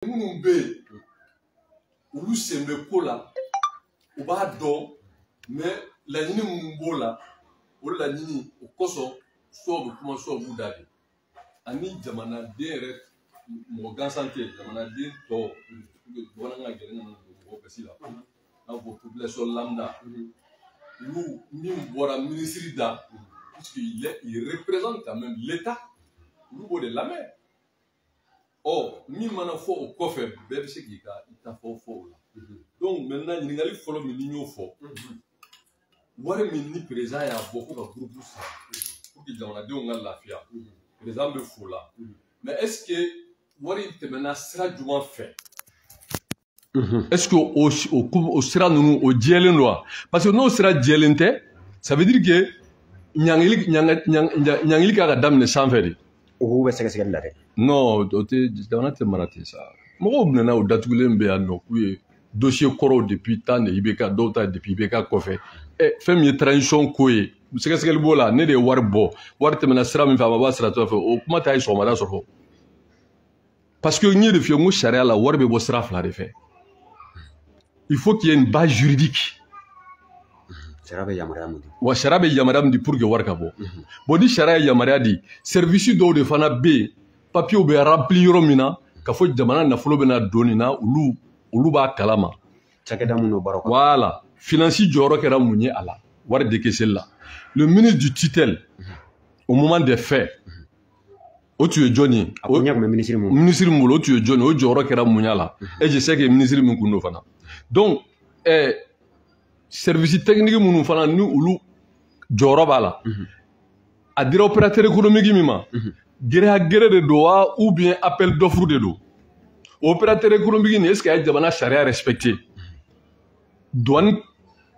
Nous olu sembe ko la u b'a dɔn mais laɲini minnu b'o la o laɲini o kosɔn so bɛ kuma so b'u da de ani jamanaden yɛrɛ mɔgɔ gansan tɛ jamanaden tɔ bamanankan gɛlɛn na mɔgɔ kasi la n'a fɔ population lambda olu min bɔra ministre da parce qu'il représente quand même l'État olu b'o de lamɛn. Or, min mana fɔ o kɔfɛ bɛɛ bɛ se k'i ka i ta fɔ o la. Donc maintenant ɲininkali fɔlɔ min ni y'o fɔ wari min ni président y'a bɔ ko ka groupe sara pour que jamanadenw ka lafiya président bɛ fo la mais est-ce que wari tɛmɛna sira jumɛn fɛ? Est-ce que o sira ninnu o jɛlen don wa? Parce que n'o sira jɛlen tɛ ça veut dire que ɲangili kan ka daminɛ sanfɛ de. O bɛ sɛgɛsɛgɛli la dɛ. Non, jamana tɛ mara ten sa. Mɔgɔw minɛna o datugulen bɛ yan nɔ k'u ye dossier kɔrɔw depuis temps de IBK dɔw ta depuis IBK kɔfɛ. Fɛn min ye transition ko ye sɛgɛsɛgɛli b'o la ne de ye wari bɔ wari tɛmɛna sira min fɛ a ma bɔ sira tɔ fɛ o kuma t'a ye sɔgɔmada sɔrɔ. Parce que n ye de f'i ye n ko sariya la wari bɛ bɔ sira fila de fɛ. Il faut qu'il y ait une base juridique. Sariya bɛ yamaruya mun di? Wa sariya bɛ yamaruya mun di pour que wari ka bɔ. Bon ni sariya ye yamaruya di service dɔw de fana bɛ yen papier bɛ rempli yɔrɔ min na ka fɔ jamana nafolo bɛna don nin na olu b'a kalama. Cakɛda mun n'o baaraw kɔnɔ. Voilà finance jɔyɔrɔ kɛra mun ye a la wari décaissé la le ministre du tutelle au moment des faits o tun ye jɔn ye? A ko ɲɛ kun bɛ ministre mun? Ministre mun bolo o tun ye jɔn ye o jɔyɔrɔ kɛra mun ya la et je sais que ministre min kun don fana donc service technique minnu fana ni olu jɔyɔrɔ b'a la a dira opérateur économique min ma gɛrɛ de don wa ou bien appel d'offre de don opérateur économique ni est ce que a ye jamana sariya respecté douane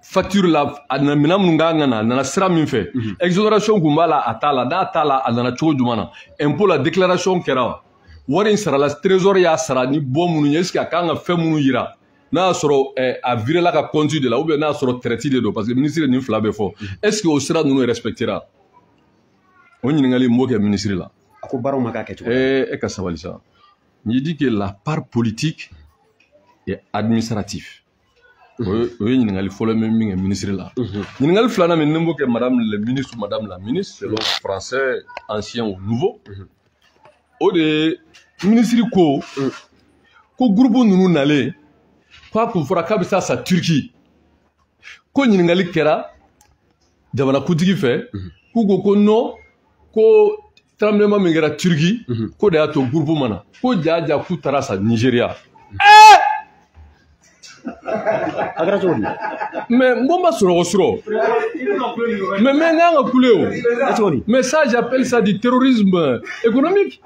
facture la a nana minɛn minnu kan ka na a nana sira min fɛ exonération kun b'a la a t'a la n'a t'a la a nana cogo jumɛn na impôt la déclaration kɛra wari in sarala trésor y'a sara ni bɔ minnu ye est ce que a kan ka fɛn minnu yira n'a y'a sɔrɔ a virela ka compte de la ou bien n'a y'a sɔrɔ traité de don parce que ministre nin fila bɛ fɔ est ce que o sira ninnu respectera o ɲininkali n b'o kɛ ministre la. A ko baaraw ma k'a kɛ cogo di? E ka sabali sa n dit que la part politique et administrative o ye ɲininkali fɔlɔ min kɛ ministre la. ɲininkali filanan min ni n b'o kɛ madame la ministre selon français ancien ou nouveau o de ye ministre ko groupe ninnu nalen k'a kun fɔra k'a bɛ taa sa Turki ko ɲininkali kɛra jamanakuntigi fɛ k'u ko non ko tremblement min kɛra Turki ko de y'a to groupe mana ko ja k'u taara sa Nigeria. A kɛra cogo di? Mais n ko ma sɔrɔ mais n kan ka kule o. Mais ça j'appelle ça du terrorisme économique.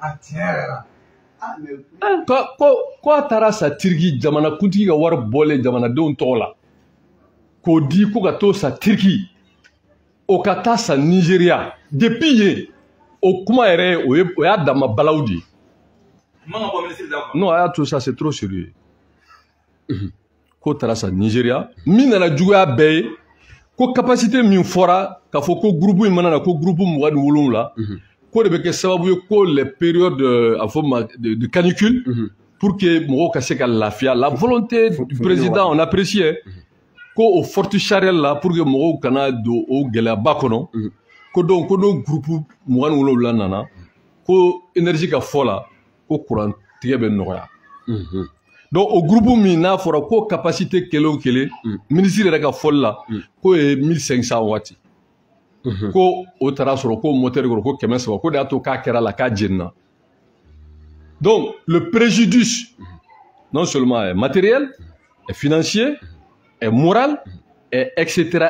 Ko a taara sa Turki jamanakuntigi ka wari bɔlen jamanadenw tɔgɔ la k'o di ko ka t'o sa Turki o ka taa sa Nigeria depuis yen o kuma yɛrɛ o y'a dama balaw de ye. Non a y'a to ça c'est trop sérieux. K'o taara sa Nigeria min nana juguya bɛɛ ye ko capacité min fɔra k'a fɔ ko groupe in mana na ko groupe 27 ko de bɛ kɛ sababu ye ko les périodes de canicule pour que mɔgɔw ka se ka lafiya la volonté du président on apprécie ko o forte chaleur la pour que mɔgɔw kana don o gɛlɛyaba kɔnɔ ko donc ko n'o groupe 27 nana ko énergie ka fɔ la ko courant tigɛ bɛ nɔgɔya. Donc o groupe min n'a fɔra ko capacité kelen o kelen ministre yɛrɛ ka fɔli la ko ye 1500 waati ko o taara sɔrɔ ko moteur kɔrɔ ko 300 ko de y'a to k'a kɛra la k'a jenina. Donc le préjudice non seulement est matériel est financier est moral et etc.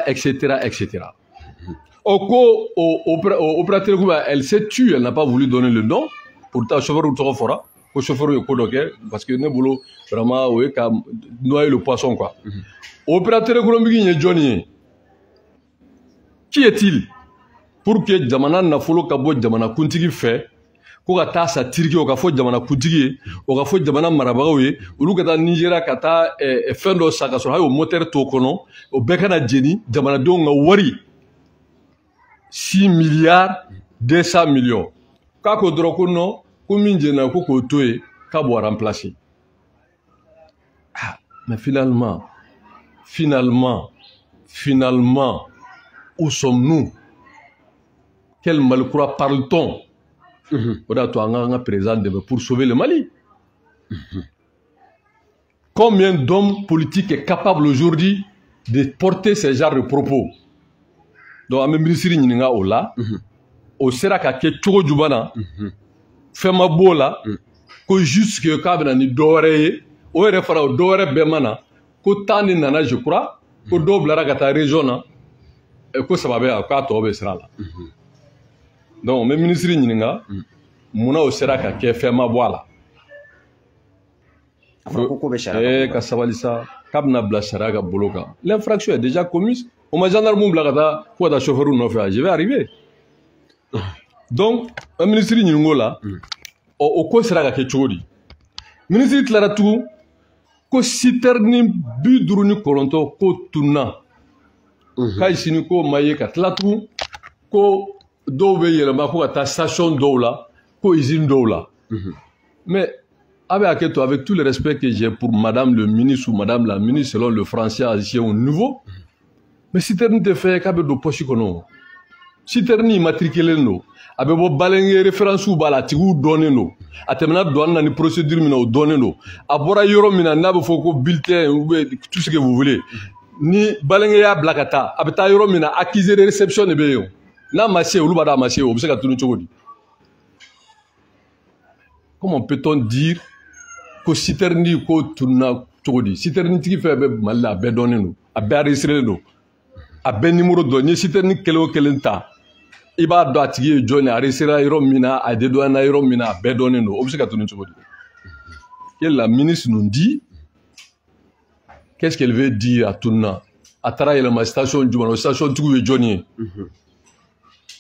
Ko opérateur elle s'est tue elle n'a pas voulu donner le nom pourtant chauffeur tɔgɔ fɔra ko chauffeur ye ko dɔ kɛ parce que ne bolo vraiment o ye ka noyer le poisson quoi. Opérateur économique ye jɔn ye? Qui est-il? Pour que jamana nafolo ka bɔ jamanakuntigi fɛ ko ka taa sa Turki o ka fɔ jamanakuntigi ye o ka fɔ jamana marabagaw ye olu ka taa Nigeria ka taa fɛn dɔ sa ka sɔrɔ hali o moteur t'o kɔnɔ o bɛɛ kana jeni jamanadenw ka wari 6 milliards 200 millions k'a ko dɔrɔn ko non ko min jenina ko k'o to ye k'a bɔ remplacer Mais finalement, où sommes-nous? Quel malcroix parle-t-on? Pour sauver le Mali. Combien d'hommes politiques est capable aujourd'hui de porter ce genre de propos? Donc, à ministre Ninga Ola, au Seraka Ketcho Djubana, Fema Bola, ko jusque Kabana ni Dore, au refera au Dore Bemana, ko Tani Nana, je crois, ko Dobla Gata Regiona, et ko Sababe à Kato Besrala. Donc, le ministre Ninga, Mouna au Seraka qui Fema Bola. L'infraction est déjà commise. On m'a gendarme chauffeur je vais arriver. Donc, le ministre Ningola, au quoi sera quelque chose? Le ministre Claratou, ko citerni bidruni koronto ko tuna. Kaisini ko maye katlatu, ko dobe yelama ko ta station doula, ko usine doula. Mais avec tout le respect que j'ai pour madame le ministre ou madame la ministre selon le français ancien au nouveau, mais si terni te fait qu'abe do pochi kono, si terni matriculé no, abe bo balenge référence ou bala tigu donné no, atemna douane ni procédure mina ou donné no, abora yoro mina n'abe foko bulletin ou tout ce que vous voulez, ni balenge ya blakata, abeta yoro mina accusé de réception de beyo, na maché ou lubada maché ou bse ka tunu chogodi. Comment peut-on dire que citerni ko tuna chogodi? Citerni tiki fait be malla be donné no, abe enregistré no. A ben numéro donné, si tu as kelenta, il va doit tirer Johnny, a réussi à Romina, a dédouané à Romina, a bédonné nous. La ministre nous dit, qu'est-ce qu'elle veut dire à Touna? À Tara, il y a la station du Mano, station de Johnny.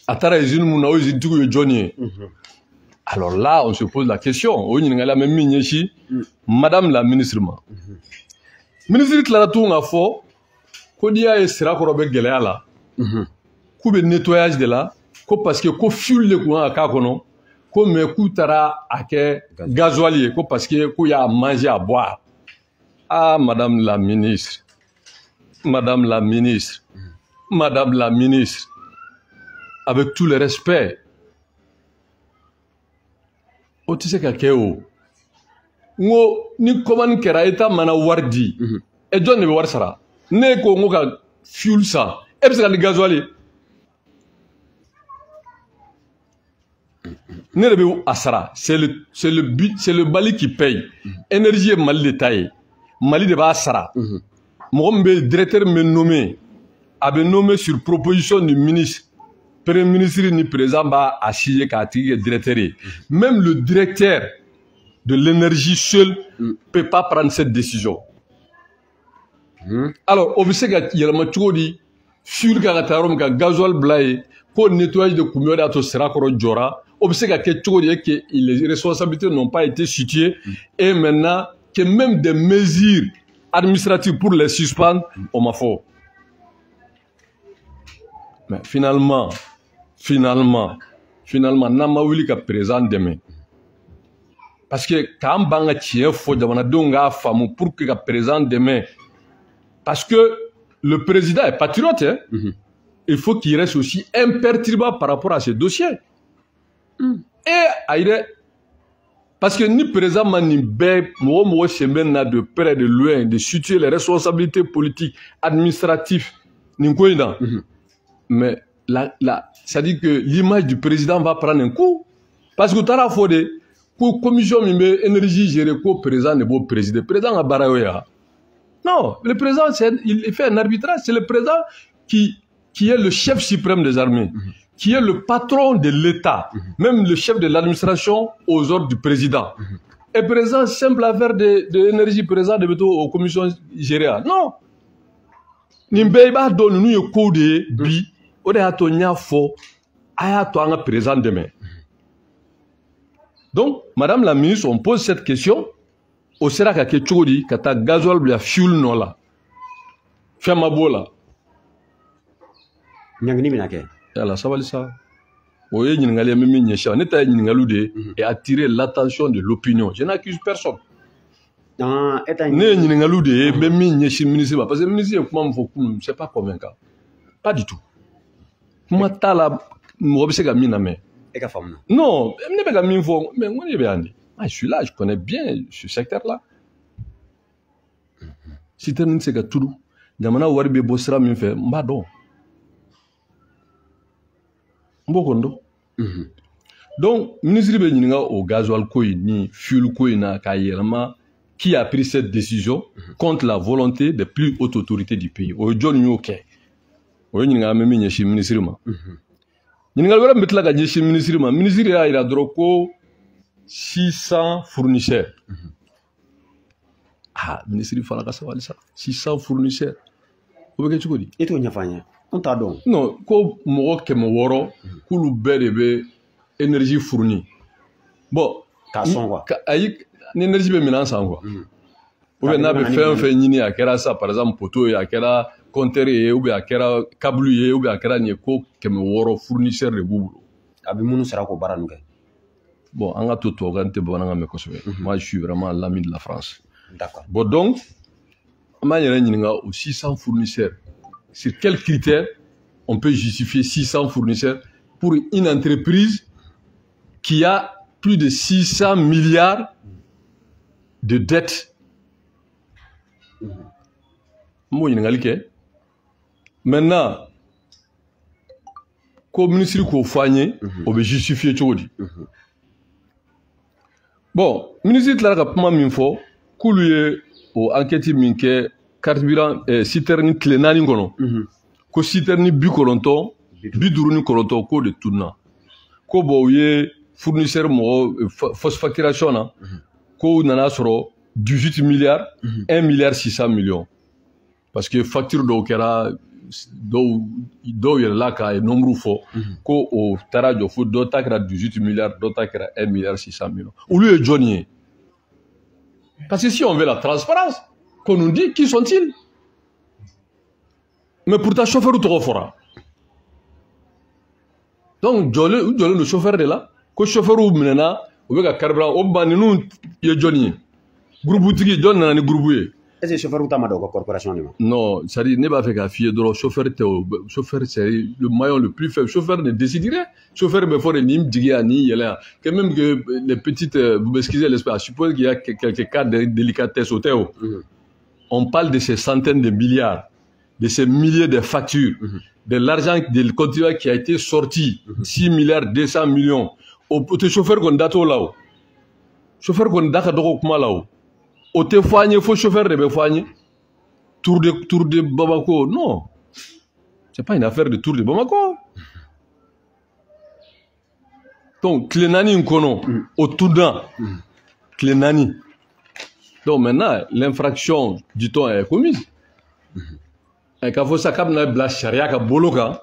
À Tara, il y a une station de Johnny. Alors là, on se pose la question. Madame la ministre, ministre Claratou a fait. Ko dia e sira ko be gele ala ku be nettoyage de la ko parce que ko fuel le ko aka kono ko me ku tara ake gasoilier ko parce que ko ya manger à boire. Ah madame la ministre, avec tout le respect, o tu sais kakeo ngo ni commande kera eta mana wardi e don ne war sara ne ko ngo ka fuel ça e bisa ka gasoil ne le asara c'est le Mali qui paye énergie est Mali détaillé Mali de ba asara mo be directeur me nommé abe nommé sur proposition du ministre premier ministre ni président ba assigné ka ti directeur même le directeur de l'énergie seul peut pas prendre cette décision. Alors, observez qu'il y a le matchodi sur le gasoil blaye pour nettoyage de Koumio d'Ato Serakoro Djora. Observez que les responsabilités n'ont pas été situées et maintenant que même des mesures administratives pour les suspendre, on m'a fait. Mais finalement, Namaouli ka présent demain. Parce que quand banga tient faut demanda donga femme pour que la présent demain. Parce que le président est patriote, hein? Il faut qu'il reste aussi imperturbable par rapport à ce dossier. Et aïe, parce que ni président ni bé, moi chemin de près de loin de situer les responsabilités politiques, administratives, mais ça dit que l'image du président va prendre un coup. Parce que t'as la fois de commission énergie gérée ko président ne beau président. Président a baraoya. Non, le président, il fait un arbitrage. C'est le président qui est le chef suprême des armées, qui est le patron de l'État, même le chef de l'administration aux ordres du président. Et président, simple affaire de l'énergie, président de aux commissions gérées. Non. Nimbeba donne nous code bi, on a tonya fo, aya to anga président demain. Donc, madame la ministre, on pose cette question. Au sera ka ke chodi kata gasoil bla fuel no la fema bola nyangini minake ala sabalisa o ye nyingale mimi nyesha neta nyingalude et attirer l'attention de l'opinion. Je n'accuse personne. Ne ɲininkaliw de ye bɛ min ɲɛsin ministre ma parce que ministre ye kuma min fɔ kunun c'est pas convaincant pas du tout kuma t'a la mɔgɔ bɛ se ka min lamɛn non ne bɛ ka min fɔ mais n ko ne bɛ yan de je suis là je connais bien ce secteur là citerne tɛ se ka turu jamana wari bɛ bɔ sira min fɛ n b'a dɔn n b'o kɔni dɔn donc ministre bɛ ɲininka o gasoil ko in ni fuel ko in na k'a yɛlɛma qui a pris cette décision contre la volonté des plus hautes autorités du pays o ye jɔn y'o kɛ o ye ɲininka an bɛ min ɲɛsin ministre ma ɲininkali wɛrɛ min bɛ tila ka ɲɛsin ministre ma ministre y'a jira dɔrɔn ko 600 fournisseurs ministre fana ka sabali sa 600 fournisseurs o bɛ kɛ cogo di e t'o ɲɛfɔ an ye an t'a dɔn non ko mɔgɔ 600 k'olu bɛɛ de bɛ énergie fournir bon k'a sɔn quoi ayi ni énergie bɛ minɛn san quoi ou bien n'a bɛ fɛn o fɛn ɲini a kɛra sa par exemple poteau ye a kɛra compteur ye ou bien a kɛra câble ye ou bien a kɛra nin ye ko 600 fournisseurs de b'u bolo a bɛ minnu sara k'o baara ninnu kɛ bon an ka to tubabukan tɛ bamanankan mɛn kosɛbɛ moi je suis vraiment l'ami de la France d'accord bon donc an b'an yɛrɛ ɲininka o 600 fournisseurs sur quels critères on peut justifier 600 fournisseurs pour une entreprise qui a plus de 600 milliards de dettes. Maintenant, comme ministre ko fanye, on veut justifier tout. Bon, ministre la ka min fo, kuluye o enquête min ke carburant citerne clenani kono. Ko citerne bi kolonto, bi duruni kolonto ko de tourna. Ko bo ye fournisseur mo facturation na ko nana soro 18 milliards 1 milliard 600 millions parce que facture do kera do yel la ka nombre fo ko o tarajo fo do takra 18 milliards do takra 1 milliard 600 millions ou lui est Johnny parce que si on veut la transparence qu'on nous dit qui sont-ils mais pourtant chauffeur ou trop fort donc le chauffeur de là ko chauffeur ou menena o be ka carburant o baninu ye Johnny groupe tigi John nana ni groupe ye est-ce que chauffeur ou ta ma do corporation ni non ça dit ne b'a fait ka fier dro chauffeur c'est le maillon le plus faible chauffeur ne déciderait chauffeur be fort ni mdigi ani yela que même que les petites vous m'excusez l'espace je suppose qu'il y a quelques cas de délicatesse au théo on parle de ces centaines de milliards de ces milliers de factures de l'argent du contribuable qui a été sorti 6 milliards 200 millions au chauffeur qu'on date là-haut. Chauffeur qu'on date là-haut. Au te foigné, faut chauffeur de foigné. Tour de Bamako. Non. C'est pas une affaire de tour de Bamako. Donc, Clénani Nkono, au Toudan. Clénani. Donc maintenant, l'infraction, dit-on, est commise. Et quand vous savez que la charia ka boloka,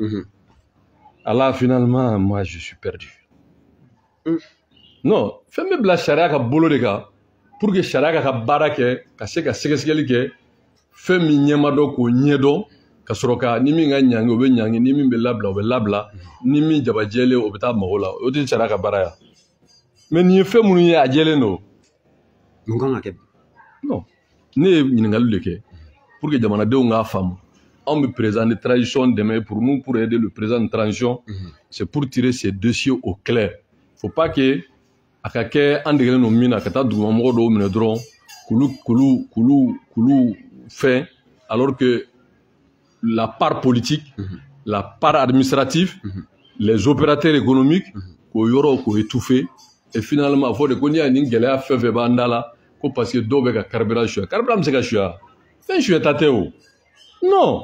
alors finalement, moi, je suis perdu. Non, fais-moi la charia ka bolo de ka pour que charia ka baara kɛ ka se ka sɛgɛsɛgɛli kɛ fɛn min ɲɛma dɔ k'o ɲɛdɔn ka sɔrɔ ka ni min ka ɲangi o bɛ ɲangi ni min bɛ labila o bɛ labila ni min jabajɛlen o bɛ taa mago la o tɛ charia ka baara ya mais nin ye fɛn minnu ye a jɛlen don mun kan ka kɛ non ne ye ɲininkali de kɛ pour que jamanadenw k'a faamu anw bɛ président de transition dɛmɛ pour nous pour aider le président de transition c'est pour tirer ces dossiers au clair. Faut pas que a ka kɛ an degelen don min na ka taa dugumamɔgɔ dɔw minɛ dɔrɔn k'olu fɛn alors que la part politique la part administrative les opérateurs économiques k'o yɔrɔ k'o étouffer et finalement a fɔ de ko n'i y'a nin gɛlɛya fɛn fɛn b'an da la ko parce que dɔw bɛ ka carburant suɲɛ carburant bɛ se ka suɲɛ fɛn suɲɛta tɛ o non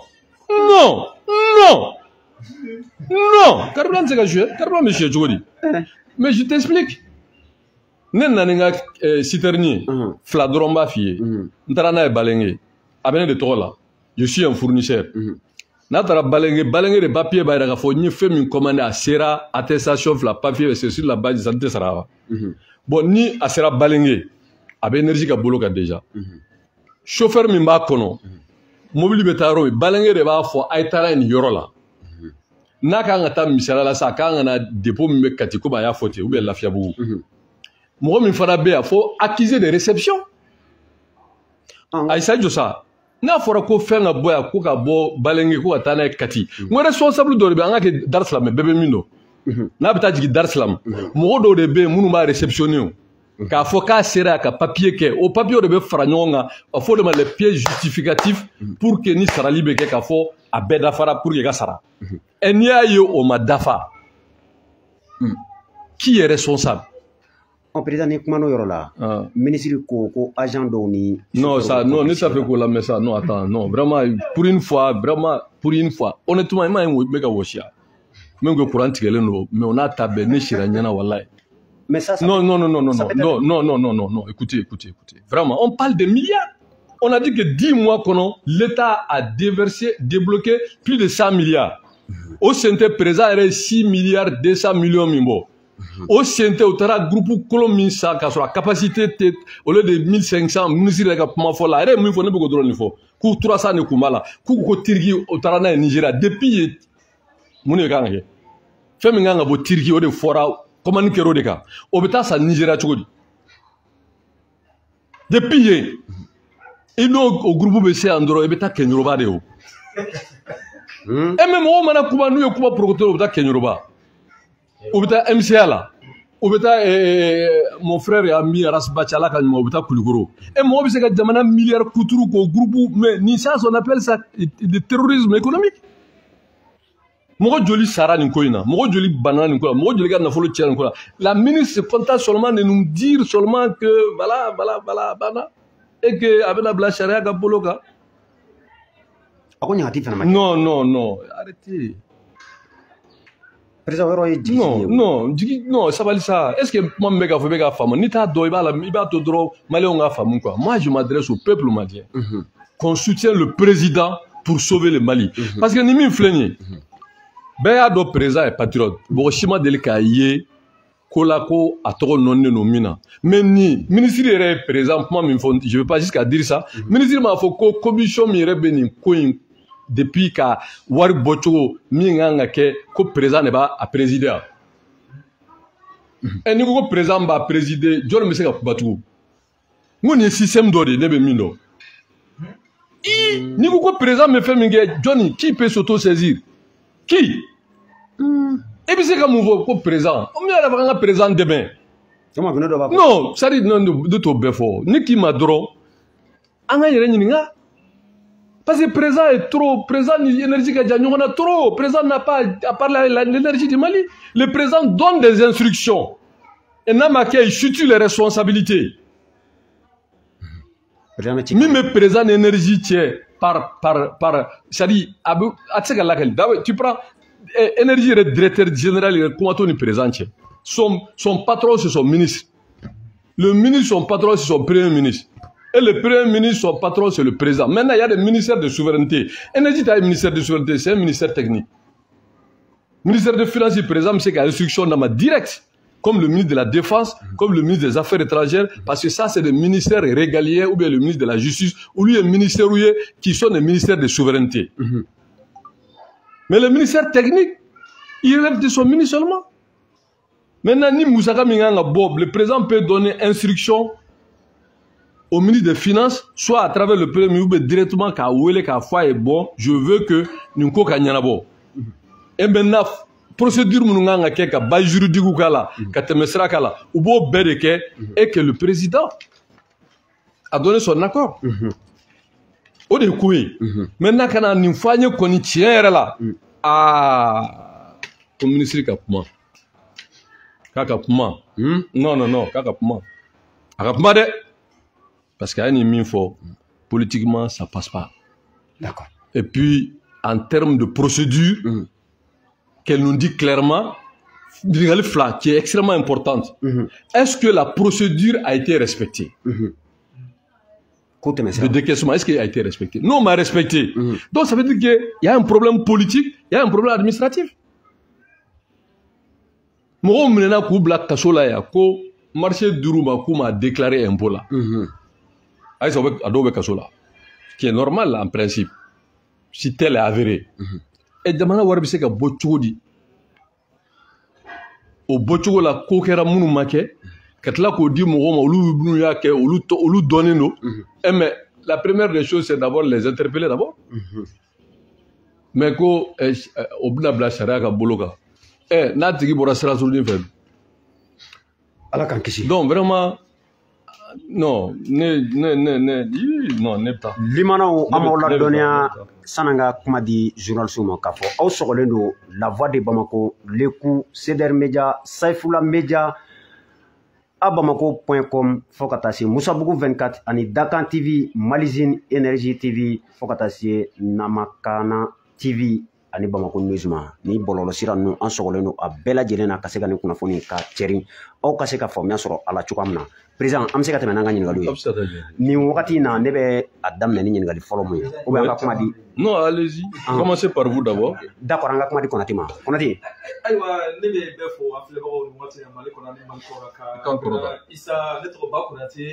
non non non carburant tɛ se ka suɲɛ carburant bɛ suɲɛ cogo di mais je t'explique. Ne nana n ka citerne fila dɔrɔn b'a f'i ye n taara n'a ye Balenge a bɛ ne de tɔgɔ la je suis un fournisseur n'a taara Balenge de papier b'a jira k'a fɔ n ye fɛn min commandé a sera attestation fila papier c'est sur la base de ça n tɛ sara wa bon ni a sera Balenge a bɛ énergie ka bolo kan déjà chauffeur min b'a kɔnɔ mobili bɛ taa yɔrɔ min Balenge de b'a fɔ a ye taara nin yɔrɔ la n'a kan ka taa misaliya la sa a kan ka na dépôt min bɛ Kati komi a y'a fɔ ten ou bien Lafiyabugu mɔgɔ min fana bɛ yan fo accusé de réception Aïssa Djossa, n'a fora ko fɛn ka bɔ yan ko ka bɔ Balenge ko ka taa n'a ye Kati. N ko responsable dɔ de bɛ an ka kɛ Dar Salam bɛɛ bɛ min dɔn. N'a bɛ taa jigin Dar Salam, mɔgɔ dɔw de bɛ yen minnu b'a réceptionné o. K'a fɔ k'a sera ka papier kɛ, o papier de bɛ fara ɲɔgɔn kan, a fɔ de ma les pièces justificatifs pour que ni sarali bɛ kɛ k'a fɔ a bɛɛ dafara pour que i ka sara. Et n'i y'a ye o ma dafa, qui est responsable? En président ni kuma n'o yɔrɔ la, ministre ko agent dɔw ni. Non ça non ne ça fait ko la mais ça non attends non vraiment pour une fois honnêtement il m'a un ka washia même que courant tigɛlen don mais on a tabé ne sira ɲɛna wallahi. Mais ça non écoutez vraiment on parle de milliards. On a dit que 10 mois l'État a débloqué plus de 100 milliards. Au centre présent il y a 6 milliards 200 millions mimbo. Au centre au tara groupe Colombe ça qui a la capacité au lieu de 1500 ministres de la fola il y a 1000 fois ne peut que drôle faut coup 300 ne kumala coup ko tirgi au tara na Nigeria depuis mune gange fait mi nganga bo tirgi o de fora comment ni kero de ka o beta sa Nigeria chogodi depuis il no au groupe BC andro e beta kenyoba de o et même o mana kuma nu e kuma promoteur o beta kenyoba ou bien MCA là, ou bien mon frère et ami Rasbachala quand ou bien Kuligoro. Et moi je sais que jamana milliard kuturu ko groupe mais ni ça on appelle ça le terrorisme économique. Moi joli sara ni koina, moi joli banane ni koina, moi joli gars na follow tien koina. La ministre se contente seulement de nous dire seulement que voilà bana et que abena bla sharia ka boloka. Non, arrêtez. Non, ça va ça. Est-ce que moi, moi, je m'adresse au peuple malien. Qu'on soutienne le président pour sauver le Mali. Parce que Nimi Fléni, ben do président et patriote. Boshima delika yé, kolako a trop non nomina. Mais ni ministre est présent, moi, je ne veux pas jusqu'à dire ça. Ministre m'a fait commission mire beni coin. Depuis que Wari Bocho Minganga ke ko président ne ba a présider. Et ni ko président ba présider, John me seka batu. Ngoni système d'ordre ne be mindo. Ni ko président me fait minge Johnny qui peut s'auto saisir? Qui? Et puis c'est comme on ko président. On me la président demain. Non, ça dit non de to befo. Ni qui m'a dro. Anga yere nyinga. Parce que le président est trop, président l'énergie qu'a dit, on a trop, le président n'a pas à parler de l'énergie du Mali. Le président donne des instructions. Et n'a pas qu'il chute les responsabilités. Même le président d'énergie c'est-à-dire, tu prends énergie le directeur général, comment on est présent. Son patron c'est son ministre. Le ministre, son patron c'est son premier ministre. Et le premier ministre, son patron, c'est le président. Maintenant, il y a des ministères de souveraineté. Énergie, il y a un ministère de souveraineté, c'est un ministère technique. Le ministère des Finances, par exemple, c'est qu'il y a une instruction dans ma directe, comme le ministre de la Défense, comme le ministre des Affaires étrangères, parce que ça, c'est des ministères régaliens, ou bien le ministre de la Justice, ou lui, un ministère qui sont des ministères de souveraineté. Mais le ministère technique, il relève de son ministre seulement. Maintenant, ni Moussaka Minganga Bob, le président peut donner instruction au ministre des Finances, soit à travers le premier ministre, ou directement qu'à Ouele, qu'à Foy est bon, je veux que nous cocagnons. Et maintenant, procédure mounanga keka, bas juridique ou kala, katemesra kala, ou beau bereke, et que le président a donné son accord. Au découvert. Maintenant, quand on a une fois qu'on y tient là, au ministre Kapuma. Kakapuma. Non, Kakapuma. Kakapuma de. Parce qu'il y a une mine fort. Politiquement, ça passe pas. D'accord. Et puis, en termes de procédure, qu'elle nous dit clairement, qui est extrêmement importante. Est-ce que la procédure a été respectée? Le décaissement, est-ce qu'elle a été respectée? Non, on m'a respecté. Donc, ça veut dire qu'il y a un problème politique, il y a un problème administratif. Moi, je me marché d'Uruba m'a déclaré un peu là. Qui est normal là, en principe, si tel est avéré. Et demanda warbi se ka bochodi o bochogo la ko kera munu make katla ko di mo ma olu bunu ya ke olu donné no mais la première des choses, c'est d'abord les interpeller d'abord. Mais ko obna bla sharia ka boloka. N'a tigi bora sera sur ni fait. Donc vraiment non, non, pas. Limano amola donia sananga kuma di journaliste mo kafo. Aw sogolendo la voix de Bamako, Leku, Ceder Media, Saifula Media, abamako.com fokatasi Musabugu 24 ani Dakan TV, Malizine Energy TV fokatasi Namakana TV ani Bamako Newsma ni bololo sira nu an sogolendo a bela jelena ka se ka ni kunafoni ka ceri aw ka se ka faamuya sɔrɔ ala cogoya min na président an bɛ se ka tɛmɛ n'an ka ɲininkaliw ye nin wagati na ne bɛ a daminɛ ni ɲininkali fɔlɔ mun ye ou bien an ka kuma di non allez-y commencez par vous d'abord d'accord an ka kuma di Konate ma Konate ayiwa ne bɛ bɛɛ fɔ an filɛbagaw ni waati na Mali kɔnɔ ani Mali kɔrɔ ka Isa ne tɔgɔ Ba Konate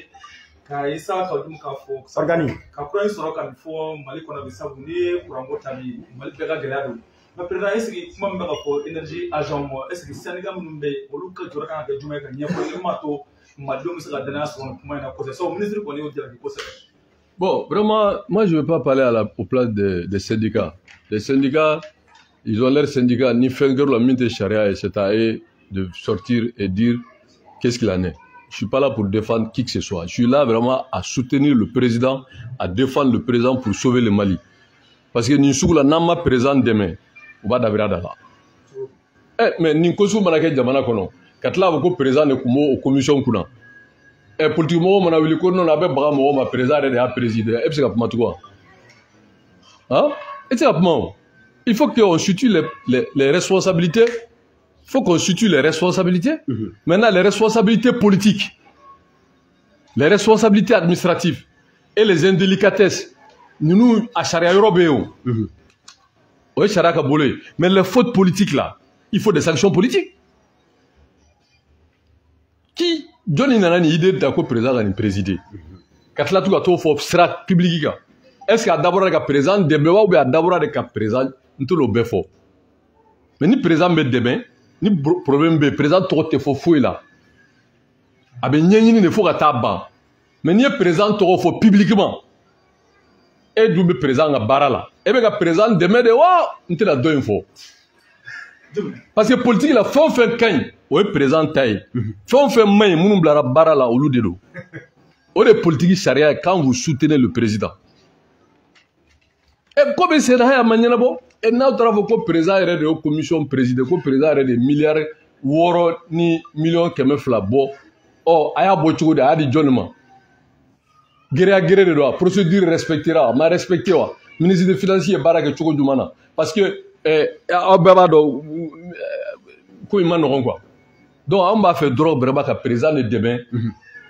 ka Isa ka dum ka fɔ Organi ka kura in sɔrɔ ka nin fɔ Mali kɔnɔ bi sabu ni ye kuranko ta bi Mali bɛɛ ka gɛlɛya don mais président est-ce que kuma min bɛ ka fɔ énergie agent mɔ est-ce que syndicat minnu bɛ yen olu ka jɔyɔrɔ kan ka kɛ jumɛn ye ka ɲɛfɔli min b'a to malidenw bɛ se ka danaya sɔrɔ kuma in na kosɛbɛ sabu ministre kɔni y'o jalaki kosɛbɛ. Bon, vraiment, moi je ne vais pas parler aux places des syndicats. Les syndicats, ils ont leur syndicat, ni Fenger, la mine de charia, et c'est à eux de sortir et dire qu'est-ce qu'il en est. Je ne suis pas là pour défendre qui que ce soit. Je suis là vraiment à soutenir le président, à défendre le président pour sauver le Mali. Parce que Ninsou, la nama présent demain, on va d'abord là. Mais Ninkosou Manake Djamana Kono, quand là, vous président de Kumo, commission Kuna. Et politiquement, on a vu que nous avons vraiment ma président et a présidé. Et c'est comme quoi. Hein? Et c'est comme il faut qu'on situe les responsabilités. Il faut qu'on situe les responsabilités. Maintenant, les responsabilités politiques, les responsabilités administratives et les indélicatesses. Nous, à Charia Européen, oui, Charia Kabolé. Mais les fautes politiques là, il faut des sanctions politiques. Qui Johnny nana ni idée d'ako président ni présider. Quand là tout a tout faut strat public. Est-ce qu'il y a d'abord un président demain ou bien d'abord un président tout le befo. Mais ni président be demain ni problème be président tout te faut fouiller là. Abe nyenyi ne faut ka ban. Mais ni président tout faut publiquement. Et du président à barala. Et bien que président demain de wa n'te la deux info. Parce que politique la fin quand oui, président taille. Fait main, moun blara bara la au de l'eau. Au de politique charia quand vous soutenez le président. Et comme c'est là, maniana bo, et n'a pas de président et de commission président, ko président et de milliards, woro ni millions keme flabo. Oh, aya bocho de adi jonnement. Guerre de droit, procédure respectera, ma respecté wa. Ministre des Finances bara ke choko dumana. Parce que ababado ko imano quoi. Donc, on va faire drogue vraiment qu'à présent le demain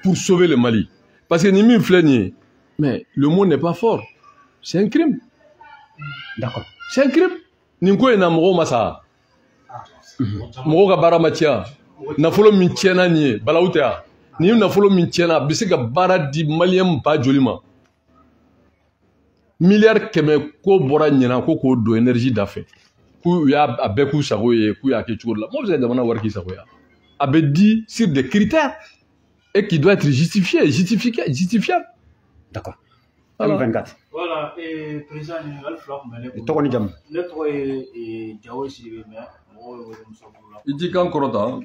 pour sauver le Mali. Parce que Nimi Flénier, mais le mot n'est pas fort. C'est un crime. D'accord. C'est un crime. Ninko est namoro massa. Moro kabara matia. Nafolo mintiena nie. Balautea. Ni nafolo mintiena. Bisika bara di malien ba jolima. Milliard keme ko bora nyena ko do énergie d'affaires. Ku ya abeku sagoye ku ya ke churla. Moi vous avez demandé voir qui sagoya. Avait dit sur des critères et qui doit être justifiable. D'accord. Voilà. 2024. Voilà, et président, il dit quand Korota,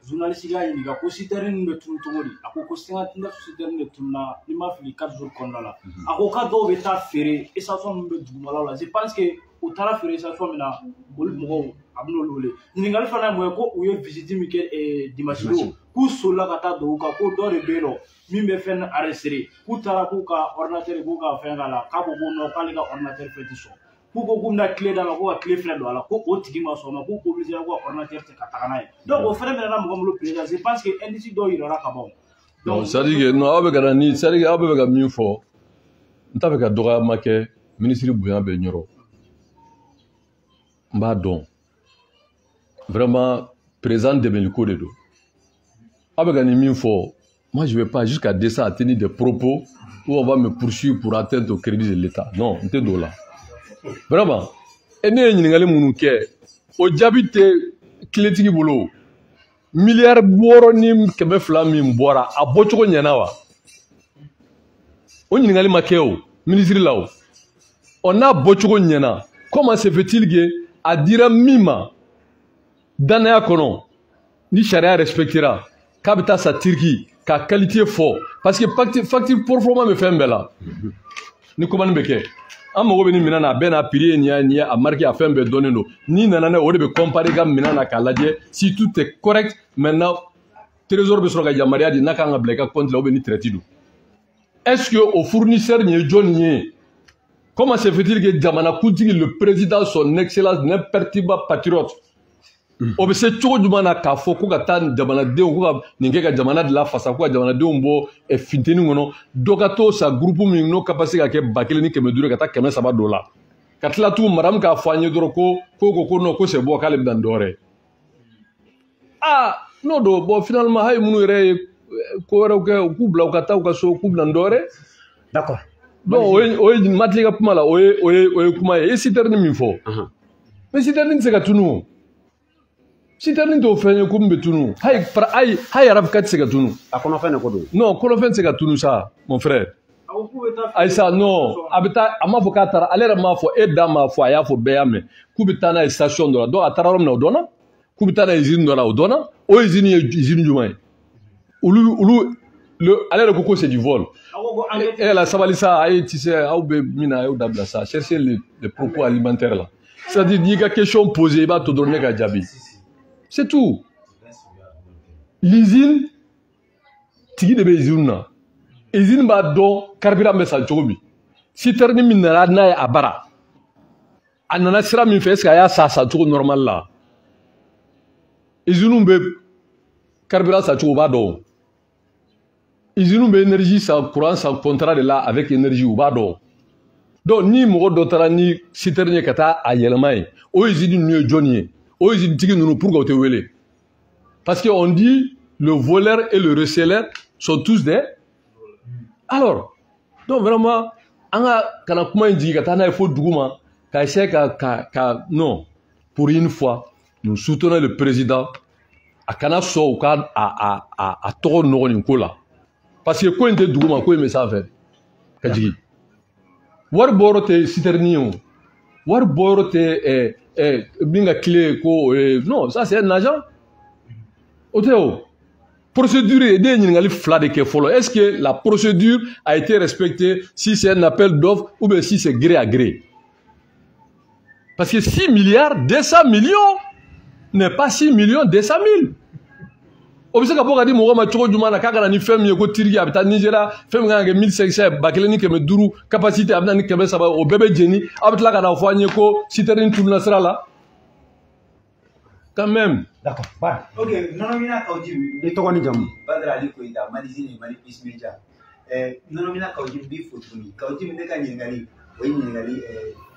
journaliste ga yi ga ko sitarin be tun tomori ako ko singa tinda sitarin be tunna ni ma fili 4 jours kon la ako ka do be ta fere et ça son be dugumala la je pense que o tara fere ça son mina bol mo abno lole ni ngal fana mo ko o ye visiter mi ke dimanche ku sola ka ta do ka ko do re belo mi me fen arrêter ku tara ku ka ordinateur ku ka fen la ka bo no ka le ka ordinateur fétition ku ko gumna clé dans la ko clé flen do la ko o tigi ma so ma ku ko obligé ko ordinateur te katana donc o fere mena mo ngolo président je pense que indici do ira ka bon donc ça dit que non abe kana ni ça dit abe ka mi fo nta fe ka doga make ministre buya be nyoro mba don vraiment président de Meliko de do abe ka ni mi fo moi je vais pas jusqu'à descendre à tenir des propos où on va me poursuivre pour atteindre au crédit de l'État non nte do là vraiment et ne ɲininkali minnu kɛ o jaabi tɛ kiletigi bolo milliard bɔrɔ ni 200 min bɔra a bɔcogo ɲɛna wa o ɲininkali ma kɛ o ministre la o n'a bɔcogo ɲɛna comment se fait-il que a dira min ma danaya kɔnɔ ni sariya respectera k'a bɛ taa sa Turquie ka qualité fɔ parce que facture proforma bɛ fɛn bɛɛ la ni commande bɛ kɛ an mago bɛ ni minɛn na a bɛɛ n'a prix ye nin ye a marque a fɛn bɛɛ dɔnnen don n'i nana n'a ye o de bɛ comparer ka minɛn na k'a lajɛ si tout est correct maintenant trésor bɛ sɔrɔ ka yamaruya di n'a kan ka bila i ka compte la ou bien ni traité don est-ce que o fournisseur nin ye jɔnni ye comment se fait-il que jamana kuntigi le président son excellence n'imperturbable patriote o bɛ se cogo jumɛn na k'a fɔ ko ka taa jamanadenw ko ka nin kɛ ka jamana de lafasa ko ka jamanadenw bɔ funteni kɔnɔ dɔ ka to sa groupe min n'o capacité ka kɛ 1500 ka taa 300 dɔ la ka tila tugun madamu k'a fɔ an ye dɔrɔn ko non ko c'est bon k'ale bɛ na nin dɔ wɛrɛ ah n'o don bon finalement hali minnu yɛrɛ ye ko wɛrɛw kɛ u k'u bila u ka taa u ka so k'u bɛ na nin dɔ wɛrɛ d'accord donc o ye matigi ka kuma la o ye kuma ye e citerne min fɔ mais citerne tɛ se ka tunu o citerne t'o fɛn ye ko min bɛ tunu hayi arabuka tɛ se ka tunu a kɔnɔfɛn de ko don non kɔnɔfɛn tɛ se ka tunu sa mon frère ayisa non a bɛ taa a m'a fɔ k'a taara ale yɛrɛ m'a fɔ e da m'a fɔ a y'a fɔ bɛɛ y'a mɛn k'u bɛ taa n'a ye station dɔ la donc a taara yɔrɔ min na o dɔnna k'u bɛ taa n'a ye usine dɔ la o dɔnna o usine ye usine jumɛn ye ale yɛrɛ ko c'est du vol e la sabali sa a ye ti se aw bɛ min na a y'o dabila sa chercher les propos alimentaires là c'est-à-dire n'i ka question posée i b'a to dɔrɔn ne ka jaabi c'est tout l'usine tigi de bɛ usine na usine b'a dɔn carburant bɛ san cogo min citerne min nana n'a ye a bara a nana sira min fɛ est-ce que a y'a sa cogo normal la usine bɛ carburant sa cogo u b'a dɔn usine bɛ énergie san courant san contrat de la avec énergie u b'a dɔn donc ni mɔgɔ dɔ taara ni citerne ye ka taa a yɛlɛma ye o usine ninnu ye jɔnni ye o usine tigi ninnu pourquoi o tɛ wele parce que on dit le voleur et le receleur sont tous des alors donc vraiment an ka kana kuma in jigin ka taa n'a ye fo dugu ma ka essayer ka non pour une fois nous soutenons le président a kana sɔn u ka a tɔgɔ nɔgɔ nin ko la parce que ko in tɛ dugu ma ko in bɛ sanfɛ ka jigin wari bɔyɔrɔ tɛ citerne ye o wari bɔyɔrɔ tɛ min ka clé ko non ça c'est un agent o tɛ o procédure ye ne ye ɲininkali fila de kɛ fɔlɔ est-ce que la procédure a été respectée si c'est un appel d'offre ou bien si c'est gré à gré parce que 6 milliards 200 millions n'est pas 6 millions 200 000 o bɛ se ka bɔ ka di mɔgɔ ma cogo jumɛn na k'a ka na ni fɛn min ye ko Turquie a bɛ taa Nigéria fɛn min kan ka kɛ 1500 1500 capacité a bɛ na ni 300 o bɛɛ bɛ jeni a bɛ tila ka na fɔ an ye ko citerne tununa sira la quand même. D'accord. Bah. Ok, non mina kauji. Ni tɔgɔ ni jamu. Badara Ali Koita, Madizini, Mali Peace Major. Non mina kauji bi fotuni. Kauji mi ne ka ɲininkali, o ye ɲininkali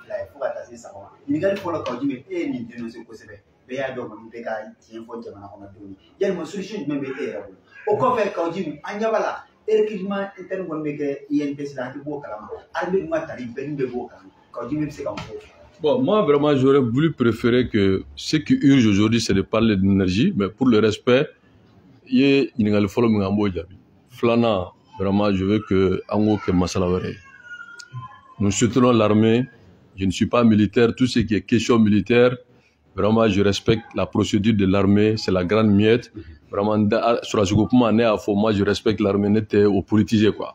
la fo ka taa se saba ma. Ɲininkali fɔlɔ kauji mi e ye nin dénoncer kosɛbɛ. Bɛɛ y'a dɔn kɔni bɛɛ ka tiɲɛ fɔ jamana kɔnɔdenw ye. Yalima solution jumɛn bɛ e yɛrɛ bolo? O kɔfɛ kauji mi an ɲɛ b'a la recrutement interne kɔni bɛ kɛ INPS la an tɛ b'o kalama. Armée dun ka tali bɛɛ dun bɛ b'o kalama. Kauji mi bɛ se ka mun fɔ? Bon, moi, vraiment, j'aurais voulu préférer que ce qui urge aujourd'hui, c'est de parler d'énergie, mais pour le respect, vraiment, je veux que nous soutenons l'armée. Je ne suis pas militaire. Tout ce qui est question militaire, vraiment, je respecte la procédure de l'armée. C'est la grande miette. Vraiment, sur la seconde, moi, je respecte l'armée. N'était au politisé, quoi.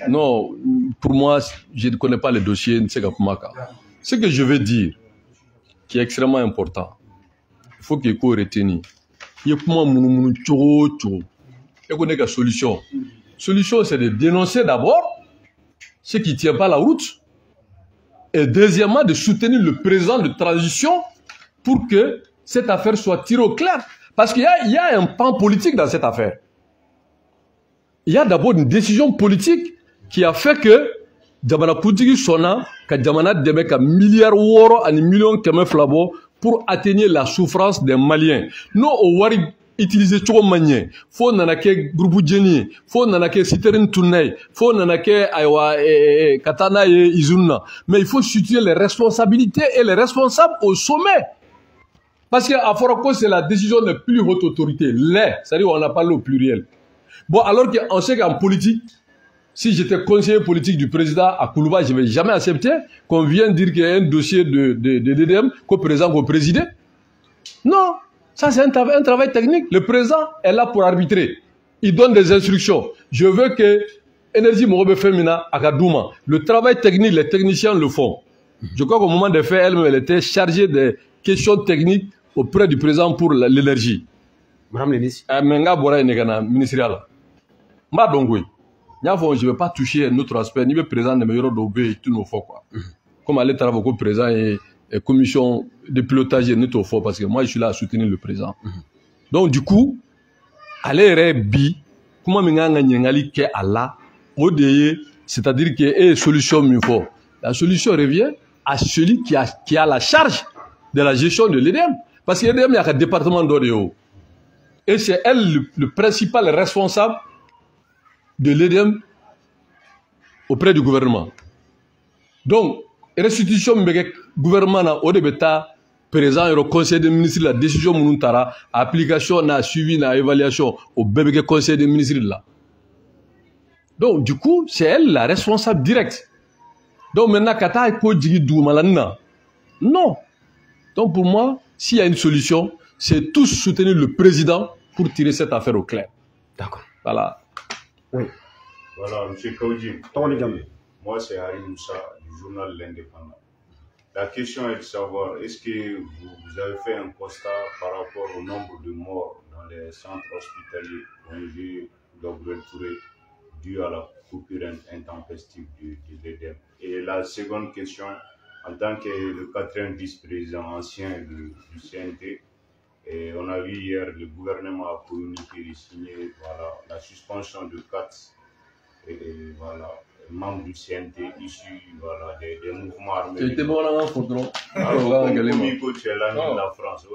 Non, pour moi, je ne connais pas les dossiers. Ce que je veux dire, qui est extrêmement important, il faut qu'il y ait retenu. Il y a une solution. La solution, c'est de dénoncer d'abord ce qui ne tient pas la route. Et deuxièmement, de soutenir le président de transition pour que cette affaire soit tirée au clair. Parce qu'il y a un pan politique dans cette affaire. Il y a d'abord une décision politique qui a fait que jamana kuntigi sɔnna ka jamana dɛmɛ ka miliyari 6 ani miliyɔn 100 bɔ pour atténuer la souffrance des Maliens. N'o o wari utiliser cogo ma ɲɛ fo nana kɛ groupe jeni ye fo nana kɛ citerne tunna ye fo nana kɛ ayiwa ka taa n'a ye usine na mais il faut situer les responsabilités et les responsables au sommet. Parce qu'à Foroko, c'est la décision des plus hautes autorités. Les, c'est-à-dire on a parlé au pluriel. Bon, alors qu'on sait qu'en politique, si j'étais conseiller politique du président à Koulouba, je ne vais jamais accepter qu'on vienne dire qu'il y a un dossier de l'EDM qu'au président qu'on présidait. Non, ça c'est un travail technique. Le président est là pour arbitrer. Il donne des instructions. Je veux que Énergie Morobe Femina à Kadouma. Le travail technique, les techniciens le font. Je crois qu'au moment des faits, elle était chargée des questions techniques auprès du président pour l'énergie. Madame la ministre. Menga Bora Negana, ministériel. Ma dongui. Je ne vais pas toucher un autre aspect, ni le président de meilleur d'obé, tout nos fois quoi. Comme aller travailler avec le président et commission de pilotage n'est tout fort parce que moi je suis là à soutenir le président. Donc du coup, aller rebi, comment m'engager n'engali que Allah, c'est-à-dire que est solution mieux fort. La solution revient à celui qui a la charge de la gestion de l'EDM, parce que l'EDM il y a un département d'Odeo et c'est elle le principal responsable de l'EDM auprès du gouvernement. Donc, restitution du gouvernement au début présent au conseil des ministres la décision monuntara application na suivi na évaluation au bébé conseil des ministres là. Donc du coup, c'est elle la responsable directe. Donc maintenant kata ko digi dou malana. Non. Donc pour moi, s'il y a une solution, c'est tous soutenir le président pour tirer cette affaire au clair. D'accord. Voilà. Oui. Voilà, M. Kaoudji. Moi, c'est Harry Moussa du journal L'Indépendant. La question est de savoir, est-ce que vous avez fait un constat par rapport au nombre de morts dans les centres hospitaliers ONG Gabriel Touré dû à la coupure intempestive du l'EDM? Et la seconde question, en tant que le 4e vice-président ancien du CNT, et on a vu hier le gouvernement a communiqué et signé voilà, la suspension de 4 membres du CNT issus voilà, des mouvements armés. C'était bon là, photo. La France.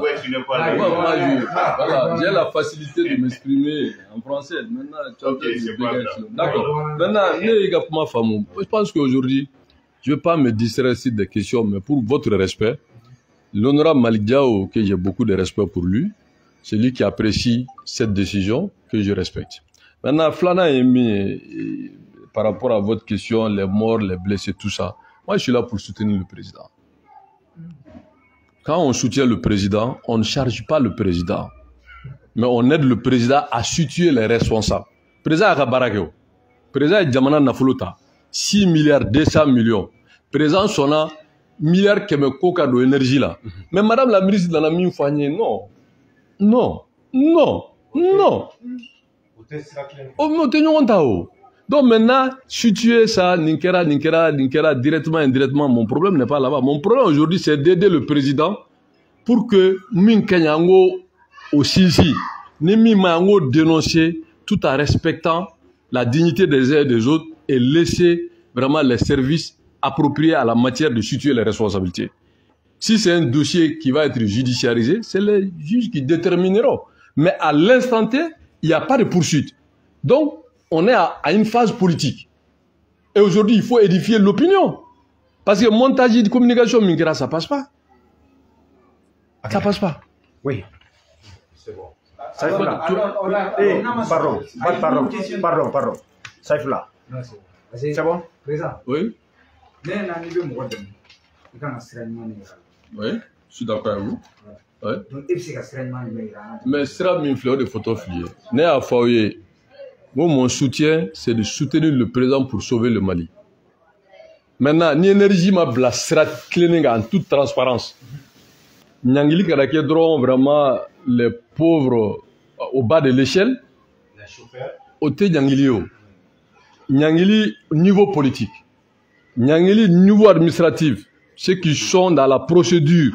Ouais, tu n'es pas là. Voilà, j'ai la facilité de m'exprimer en français. Maintenant, tu as d'accord. Maintenant, je pense qu'aujourd'hui, je ne vais pas me distraire sur des questions, mais pour votre respect, l'honorable Malick Diao, que j'ai beaucoup de respect pour lui, c'est lui qui apprécie cette décision que je respecte. Maintenant, Flana a mis, par rapport à votre question, les morts, les blessés, tout ça. Moi, je suis là pour soutenir le président. Quand on soutient le président, on ne charge pas le président. Mais on aide le président à situer les responsables. Le président a Kabarakeo. Le président est Djamana Nafoluta. 6 milliards 200 millions. Le président sonna milliards qui me coca de l'énergie là. Mais madame la ministre de la Mine Fagné, non. Non. Non. Non. Donc maintenant, situer ça, Ninkera, directement, indirectement, mon problème n'est pas là-bas. Mon problème aujourd'hui, c'est d'aider le président pour que Minkanyango aussi, Nimimango dénoncer tout en respectant la dignité des uns et des autres et laisser vraiment les services appropriés à la matière de situer les responsabilités. Si c'est un dossier qui va être judiciarisé, c'est les juges qui détermineront. Mais à l'instant T, il n'y a pas de poursuite. Donc, on est à une phase politique. Et aujourd'hui, il faut édifier l'opinion. Parce que montage de communication, Minkera, ça passe pas. Ça passe pas. Oui. C'est bon. Saïfoula. Pardon. Saïfoula. C'est bon? Oui. Oui, je suis d'accord avec vous. Ouais. Mais sera min fleur de photo fliée. Né à Faouye, moi mon soutien c'est de soutenir le président pour sauver le Mali. Maintenant, ni énergie ma bla sera cleaning en toute transparence. Nyangili Kadake dront vraiment les pauvres au bas de l'échelle. Au té Nyangili Nyangili niveau politique. Nyangili niveau administratif. Ceux qui sont dans la procédure.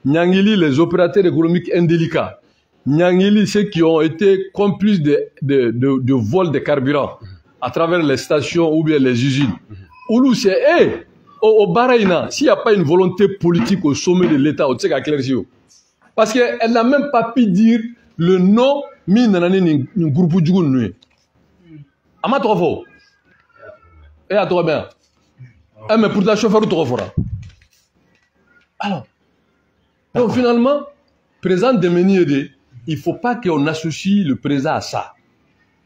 Nyangili, les opérateurs économiques indélicats. Nyangili, ceux qui ont été complices de vol de carburant à travers les stations ou bien les usines. Oulu, c'est, au Bahreïn, s'il n'y a pas une volonté politique au sommet de l'État, on sait qu'à claircir. Parce qu'elle n'a même pas pu dire le nom, ni groupe du gouvernement. Ama trop fort. Et à toi bien. Mais pour ta chauffeur, trop fort. Alors, Donc finalement, président Demeni Ede, il ne faut pas qu'on associe le président à ça.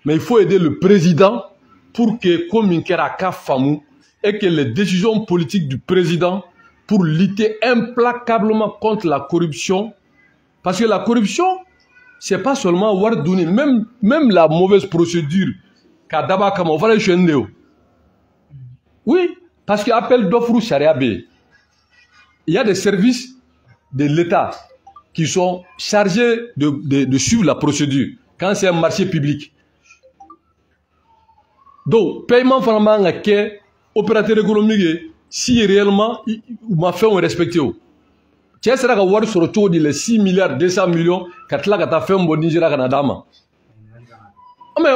Mais il faut aider le président pour que, comme Inkeraka Famou, et que les décisions politiques du président pour lutter implacablement contre la corruption, parce que la corruption, ce n'est pas seulement Wardouni, même la mauvaise procédure, Kadaba Kama, on va les chaîner. Oui, parce que appel d'offre Sharia B, il y a des services de l'État qui sont chargés de suivre la procédure quand c'est un marché public. Donc, paiement vraiment opérateur économique, si réellement, ma fait on respecte. Tu sais, que voir sur autour de les 6 milliards, 200 millions, quand là, tu as fait un bon Nigeria Canada. Mais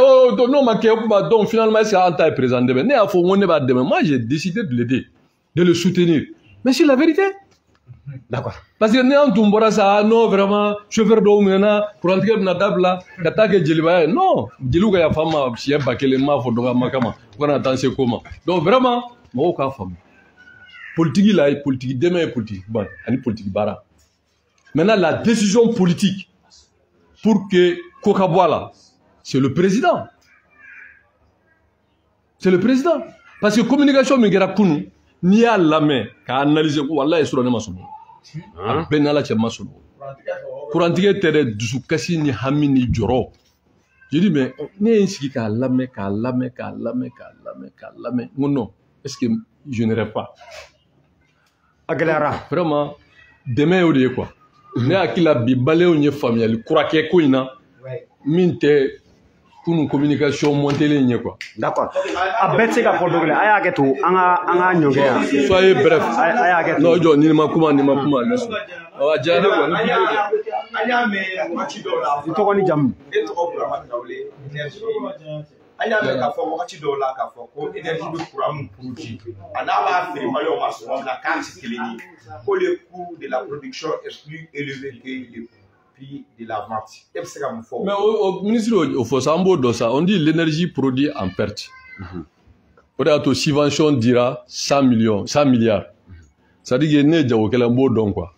donc finalement, c'est un temps présent. Moi, j'ai décidé de l'aider, de le soutenir. Mais c'est la vérité. D'accord. Parce que non, vraiment, chauffeur d'eau, pour entrer dans la table, d'attaquer Djeliba. Non, Djelouga ya femme, si elle bakele ma faut donc makama. On attend c'est comment. Donc vraiment, moi aucun femme. Politique là, politique demain, politique bon, ani politique bara. Maintenant la décision politique pour que Kokabwala, c'est le président. C'est le président. Parce que communication mingera kunu ni a la main ka analyser wallahi sur ne masono. Ben ala che masono. Pour antike tere dusu kasi ni hamini joro. Je dis mais ne insiki ka lame. Non, est-ce que je n'irai pas? Aguilera. Vraiment demain au quoi. Ne akila bi baléo ni familial kurake ko ina. Minte une communication montée quoi. D'accord. A bête ka fodo gele aya ketu anga nyongea. Soyez bref. Aya ketu. Non, jo ni ma kuma. Awa jana ko ni video. Anya me wakati dola. Itoko ni jam. Eto opera matawle energy. Anya me ka fo wakati dola ka fo ko energy be courant produit. Anaba fait mayo maso la carte keleni. Ko le coût de la production est plus élevé que le prix de la vente. Mais au ministre au Fosambo Dossa, on dit l'énergie produite en perte. On a une subvention dira 100 milliards. Ça dit que ne jawo kala mbo don quoi.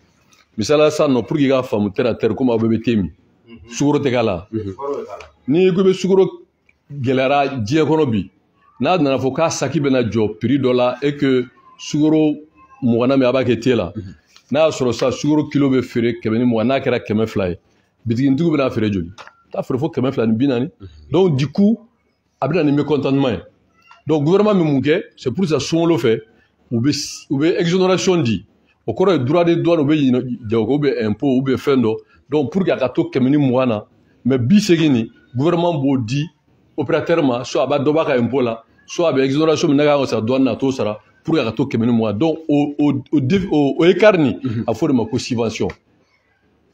Misala ça no pour que famu terre comme abebe temi. Suguro tegala. Ni ko be suguro gelera die kono bi. Na na fo ka saki bena jo prix dollar et que suguro mugana me abake tela. Na soro sa suguro kilo be fere kebeni mugana kera keme fly. Bitigi ntugu bena fere joli. Ta fere fo keme fly ni binani. Donc du coup abena ni mécontentement. Donc gouvernement me munke, c'est pour ça son lo fait ou be exonération dit. Au cours du droit des douanes ou be impôt ou be fendo. Donc pour que to kemeni mugana mais bisegini gouvernement bo dit opérateur soit aba doba ka impôt là soit avec exonération minaga ko sa douane na to sara pour que to kemeni moi donc au écarni a faut de ma subvention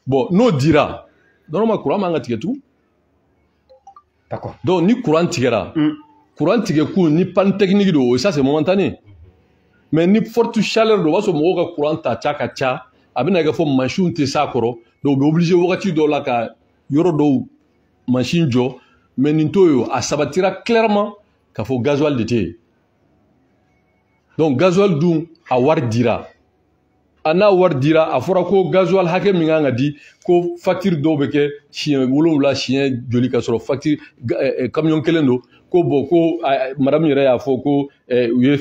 bon no dira normalement courant manga tiketu d'accord donc ni courant tigera courant tigeku ni panne technique do ça c'est momentané mais ni forte chaleur do waso mo ka courant ta cha abina ga fo machine te sakoro donc be obligé wakati do la ka yoro do machine jo mais nintoyo a sabatira clairement qu'il faut gasoil d'été. Donc gasoil dou a war dira. Ana war dira a fora ko gasoil hake minga di ko facture do beke chien wolomla chien joli ka soro facture camion kelendo ko boko madame yere a fo ko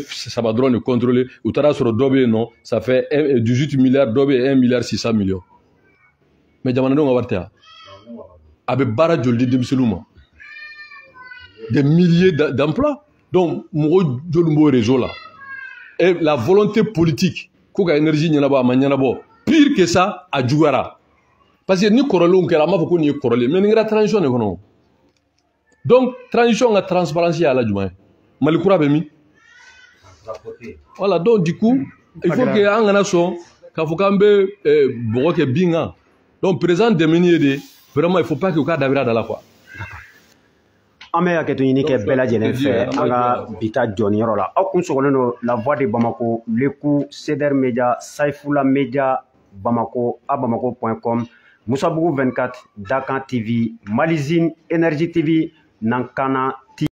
ça va drone contrôler ou tara soro dobe non ça fait 18 milliards dobe 1 milliard 600 millions. Mais jamana do ngawarta abe bara joldi demseluma. Des milliers d'emplois. Donc, mon réseau là. Et la volonté politique, qu'aucun énergie n'y a pas, pire que ça, à Djouara. Parce que ni corolé, on a pas ni corolé, mais il y a transition économique. Donc, transition à transparence à la Djouma. Malikoura Bemi. Voilà, donc du coup, il faut que en Ganason, Kafukambe, Boroke Binga. Donc, présent des miniers, vraiment, il ne faut pas que le cas d'Avira dans la foi. Ame ya ketu yini ke bela jelen fe anga bita joni yoro la aw kun sogolen no la voix de Bamako Leku Ceder Media Saifula Media Bamako abamako.com Musabougou 24 Dakan TV Malizine Energy TV Nankana TV